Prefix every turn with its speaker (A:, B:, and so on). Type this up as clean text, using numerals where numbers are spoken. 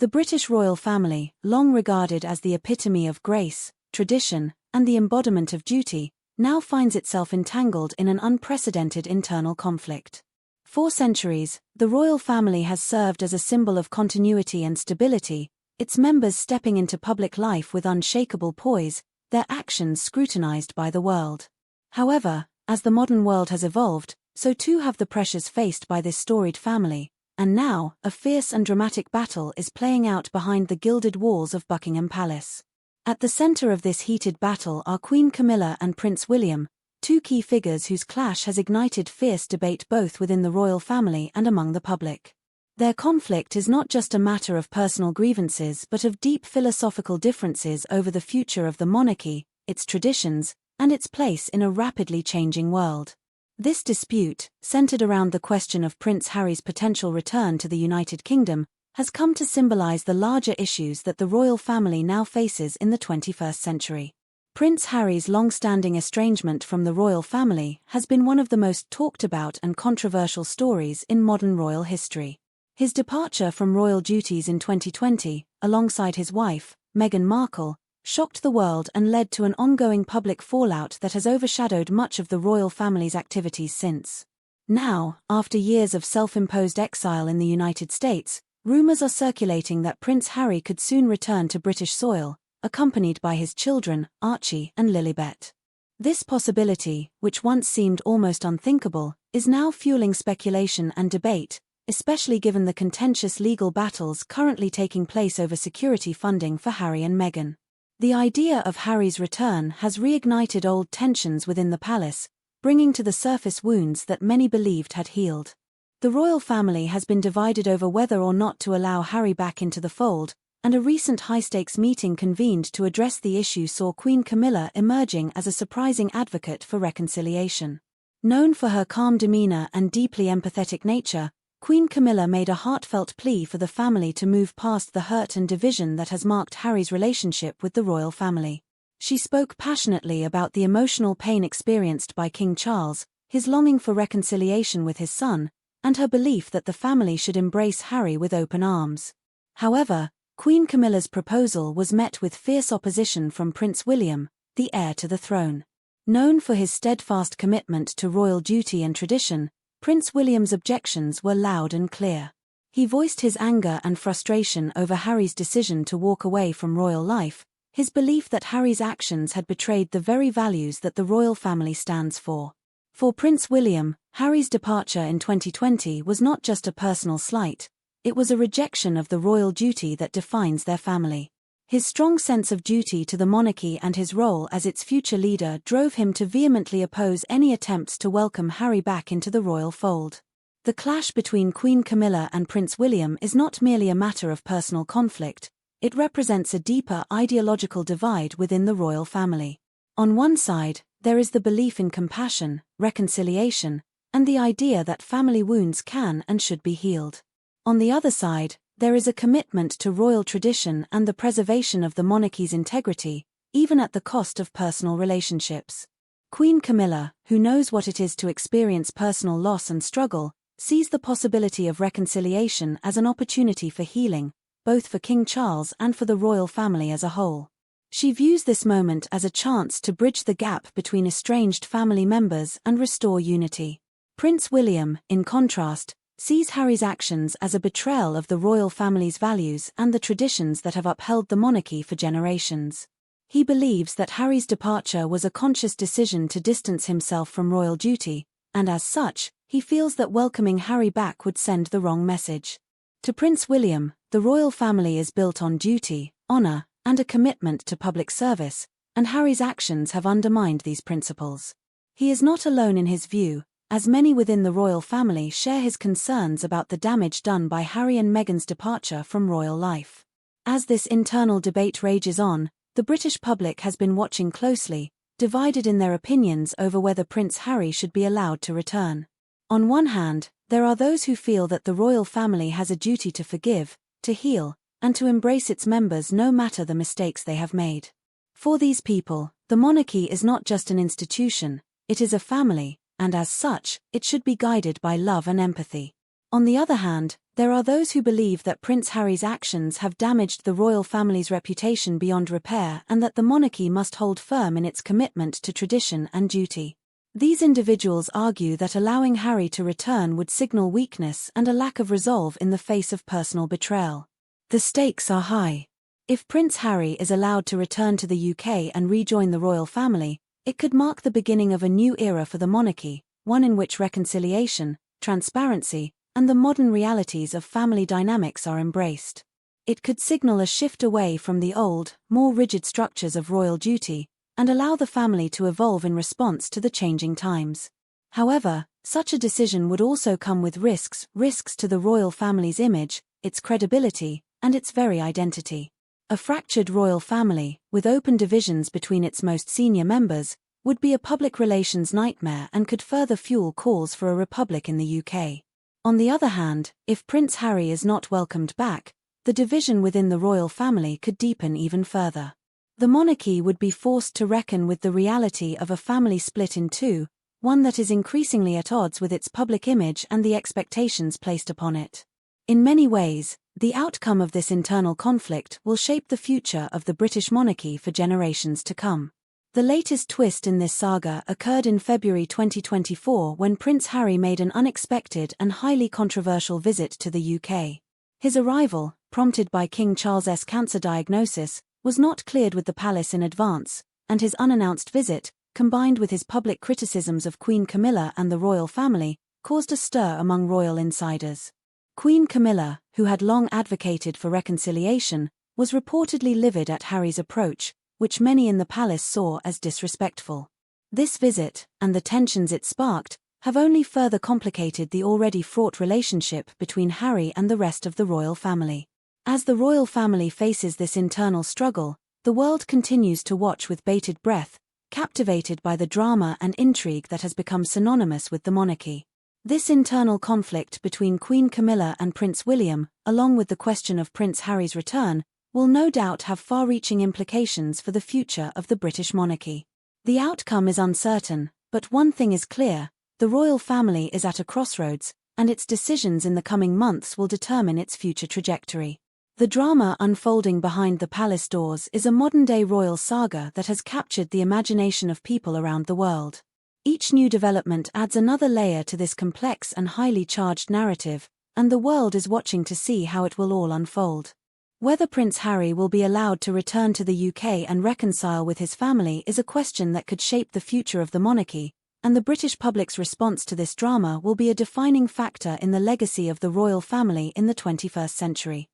A: The British royal family, long regarded as the epitome of grace, tradition, and the embodiment of duty, now finds itself entangled in an unprecedented internal conflict. For centuries, the royal family has served as a symbol of continuity and stability, its members stepping into public life with unshakable poise, their actions scrutinized by the world. However, as the modern world has evolved, so too have the pressures faced by this storied family, and now, a fierce and dramatic battle is playing out behind the gilded walls of Buckingham Palace. At the center of this heated battle are Queen Camilla and Prince William, two key figures whose clash has ignited fierce debate both within the royal family and among the public. Their conflict is not just a matter of personal grievances but of deep philosophical differences over the future of the monarchy, its traditions, and its place in a rapidly changing world. This dispute, centered around the question of Prince Harry's potential return to the United Kingdom, has come to symbolize the larger issues that the royal family now faces in the 21st century. Prince Harry's long-standing estrangement from the royal family has been one of the most talked about and controversial stories in modern royal history. His departure from royal duties in 2020, alongside his wife, Meghan Markle, shocked the world and led to an ongoing public fallout that has overshadowed much of the royal family's activities since. Now, after years of self-imposed exile in the United States, rumors are circulating that Prince Harry could soon return to British soil, accompanied by his children, Archie and Lilibet. This possibility, which once seemed almost unthinkable, is now fueling speculation and debate, especially given the contentious legal battles currently taking place over security funding for Harry and Meghan. The idea of Harry's return has reignited old tensions within the palace, bringing to the surface wounds that many believed had healed. The royal family has been divided over whether or not to allow Harry back into the fold, and a recent high-stakes meeting convened to address the issue saw Queen Camilla emerging as a surprising advocate for reconciliation. Known for her calm demeanor and deeply empathetic nature, Queen Camilla made a heartfelt plea for the family to move past the hurt and division that has marked Harry's relationship with the royal family. She spoke passionately about the emotional pain experienced by King Charles, his longing for reconciliation with his son, and her belief that the family should embrace Harry with open arms. However, Queen Camilla's proposal was met with fierce opposition from Prince William, the heir to the throne. Known for his steadfast commitment to royal duty and tradition, Prince William's objections were loud and clear. He voiced his anger and frustration over Harry's decision to walk away from royal life, his belief that Harry's actions had betrayed the very values that the royal family stands for. For Prince William, Harry's departure in 2020 was not just a personal slight, it was a rejection of the royal duty that defines their family. His strong sense of duty to the monarchy and his role as its future leader drove him to vehemently oppose any attempts to welcome Harry back into the royal fold. The clash between Queen Camilla and Prince William is not merely a matter of personal conflict, it represents a deeper ideological divide within the royal family. On one side, there is the belief in compassion, reconciliation, and the idea that family wounds can and should be healed. On the other side, there is a commitment to royal tradition and the preservation of the monarchy's integrity, even at the cost of personal relationships. Queen Camilla, who knows what it is to experience personal loss and struggle, sees the possibility of reconciliation as an opportunity for healing, both for King Charles and for the royal family as a whole. She views this moment as a chance to bridge the gap between estranged family members and restore unity. Prince William, in contrast, sees Harry's actions as a betrayal of the royal family's values and the traditions that have upheld the monarchy for generations. He believes that Harry's departure was a conscious decision to distance himself from royal duty, and as such, he feels that welcoming Harry back would send the wrong message. To Prince William, the royal family is built on duty, honor, and a commitment to public service, and Harry's actions have undermined these principles. He is not alone in his view, as many within the royal family share his concerns about the damage done by Harry and Meghan's departure from royal life. As this internal debate rages on, the British public has been watching closely, divided in their opinions over whether Prince Harry should be allowed to return. On one hand, there are those who feel that the royal family has a duty to forgive, to heal, and to embrace its members no matter the mistakes they have made. For these people, the monarchy is not just an institution, it is a family, and as such, it should be guided by love and empathy. On the other hand, there are those who believe that Prince Harry's actions have damaged the royal family's reputation beyond repair and that the monarchy must hold firm in its commitment to tradition and duty. These individuals argue that allowing Harry to return would signal weakness and a lack of resolve in the face of personal betrayal. The stakes are high. If Prince Harry is allowed to return to the UK and rejoin the royal family, it could mark the beginning of a new era for the monarchy, one in which reconciliation, transparency, and the modern realities of family dynamics are embraced. It could signal a shift away from the old, more rigid structures of royal duty, and allow the family to evolve in response to the changing times. However, such a decision would also come with risks to the royal family's image, its credibility, and its very identity. A fractured royal family, with open divisions between its most senior members, would be a public relations nightmare and could further fuel calls for a republic in the UK. On the other hand, if Prince Harry is not welcomed back, the division within the royal family could deepen even further. The monarchy would be forced to reckon with the reality of a family split in two, one that is increasingly at odds with its public image and the expectations placed upon it. In many ways, the outcome of this internal conflict will shape the future of the British monarchy for generations to come. The latest twist in this saga occurred in February 2024 when Prince Harry made an unexpected and highly controversial visit to the UK. His arrival, prompted by King Charles's cancer diagnosis, was not cleared with the palace in advance, and his unannounced visit, combined with his public criticisms of Queen Camilla and the royal family, caused a stir among royal insiders. Queen Camilla, who had long advocated for reconciliation, was reportedly livid at Harry's approach, which many in the palace saw as disrespectful. This visit, and the tensions it sparked, have only further complicated the already fraught relationship between Harry and the rest of the royal family. As the royal family faces this internal struggle, the world continues to watch with bated breath, captivated by the drama and intrigue that has become synonymous with the monarchy. This internal conflict between Queen Camilla and Prince William, along with the question of Prince Harry's return, will no doubt have far-reaching implications for the future of the British monarchy. The outcome is uncertain, but one thing is clear: the royal family is at a crossroads, and its decisions in the coming months will determine its future trajectory. The drama unfolding behind the palace doors is a modern-day royal saga that has captured the imagination of people around the world. Each new development adds another layer to this complex and highly charged narrative, and the world is watching to see how it will all unfold. Whether Prince Harry will be allowed to return to the UK and reconcile with his family is a question that could shape the future of the monarchy, and the British public's response to this drama will be a defining factor in the legacy of the royal family in the 21st century.